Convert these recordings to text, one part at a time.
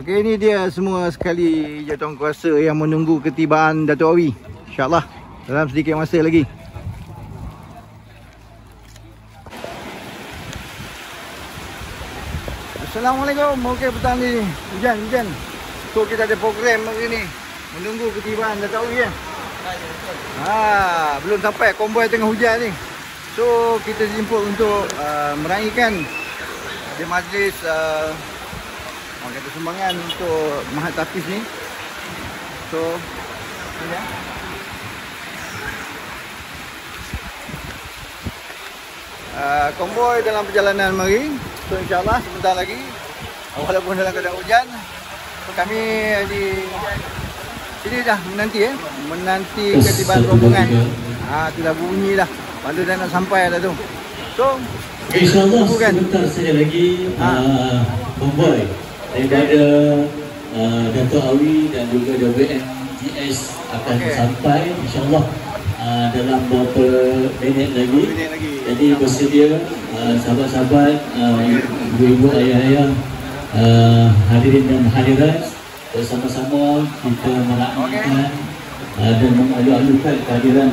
Okey, ini dia semua sekali jatuh kuasa yang menunggu ketibaan Datuk Awi. InsyaAllah dalam sedikit masa lagi. Assalamualaikum. Okey, petang ni hujan. So kita ada program hari ni menunggu ketibaan Datuk Awi kan. Belum sampai, konvoi tengah hujan ni. So kita jemput untuk meraihkan ada majlis kata sumbangan untuk Mahat Tafiz ni. So ni ya. Konvoi dalam perjalanan mari. So insyaAllah sebentar lagi, walaupun dalam keadaan hujan, kami di sini dah menanti ketibaan rombongan. Tu dah bunyi dah, pandu dah nak sampai dah tu. So InsyaAllah sebentar saja lagi konvoi daripada Datuk Awi dan juga WMGS akan sampai InsyaAllah dalam beberapa minit lagi. Jadi bersedia sahabat-sahabat, ibu-ibu, ayah-ayah, hadirin dan hadirat, bersama-sama kita meraihkan dan mengalu-alukan kehadiran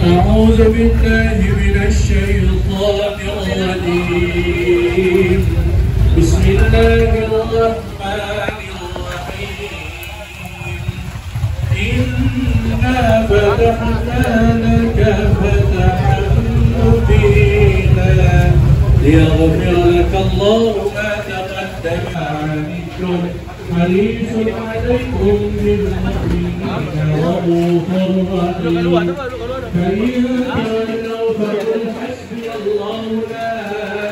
أعوذ بالله من الشيطان الرجيم بسم الله الرحمن الرحيم إنا فتحنا لك فتحا مبينا ليغفر لك الله ما تقدم عنكم حريص عليكم بالمؤمنين رؤوف رحيم فإن تولوا فقل حسبي الله لا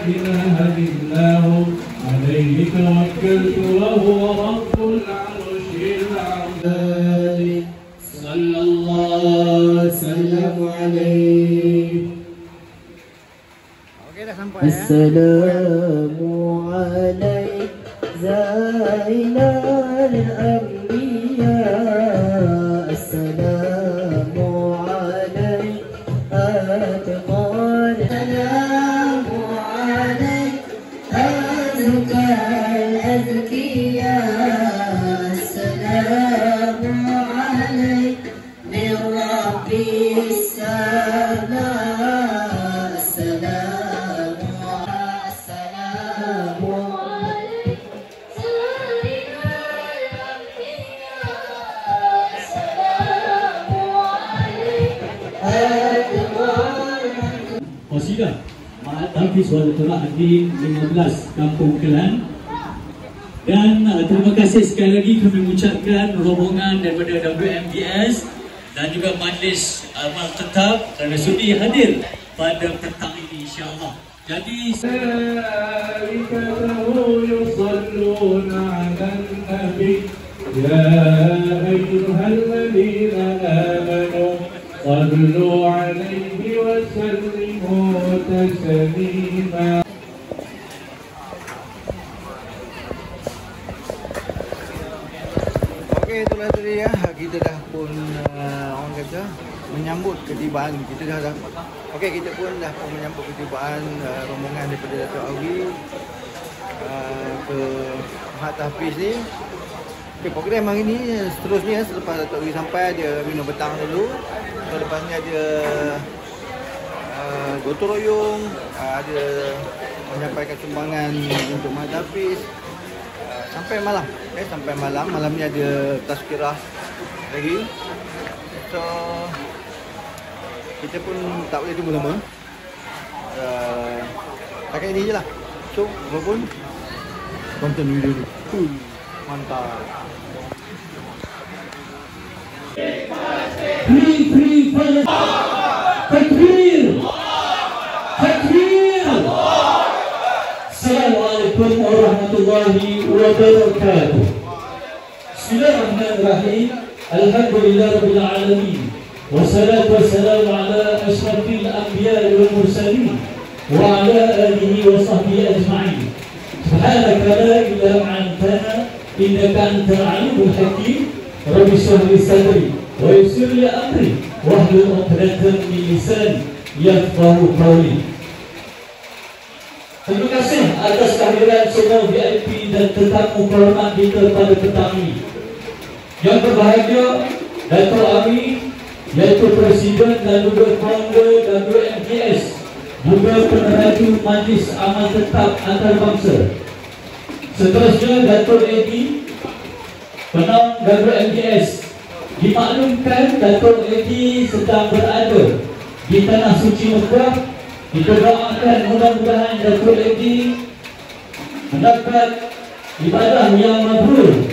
إله إلا هو عليه توكلت وهو رب العرش العظيم صلى الله وسلم عليه. السلام عليك زين الأنبياء السلام عليك أتقى السلام عليك أزكى الأزكياء السلام عليك من ربي السماء Qasidah Mahat Tafiz wal Qur'an Hakim 15 Kampung Kelan Dan terima kasih sekali lagi kami ucapkan rombongan daripada WMDS dan juga majlis amal tetap kerana sudi hadir pada petang ini insya-Allah. Jadi يصلون على النبي يا أيها الذين آمنوا صلوا عليه وسلموا تسليما. Okey, itulah tadi ya. Kita dah pun orang kata menyambut ketibaan kita dah. Okey, kita pun dah pun menyambut ketibaan rombongan daripada Datuk Awi ke Mahat Tahfiz ni. Okey, program hari ni seterusnya selepas Datuk Awi sampai dia minum petang dulu. Lepas ni ada gotong royong, ada menyampaikan sumbangan untuk Mahat Tahfiz. Sampai malam, sampai malam. Malam ni ada tazkirah lagi. So kita pun tak boleh tunggu lama. Takat ini je lah. So walaupun tonton video ni. Mantap. Free takbir. Assalamualaikum warahmatullahi wabarakatuh. Bismillahirrahmanirrahim. Alhamdulillahirabbil alamin. Wassalatu wassalamu ala asyrafil anbiya'i wal mursalin wa ala alihi wa sahbihi ajma'in. Subhanaka la ilaha illa anta innaka antal alimul hakim. Rabbi shrah li sadri wa yassir li amri wahlul 'uqdatam min lisani yafqahu qawli. Terima kasih atas kehadiran semua VIP dan tetamu kehormat kita pada petang ini. Yang berbahagia Datuk Awi, iaitu Presiden dan juga Founder WMDS, juga peneraju Majlis Amal Tetap Antarabangsa. Seterusnya Datuk Edi, Penang WMDS. Dimaklumkan Datuk Edi sedang berada di Tanah Suci Mekah. Kita doakan mudah-mudahan Datuk Edi mendapat ibadah yang mabrur.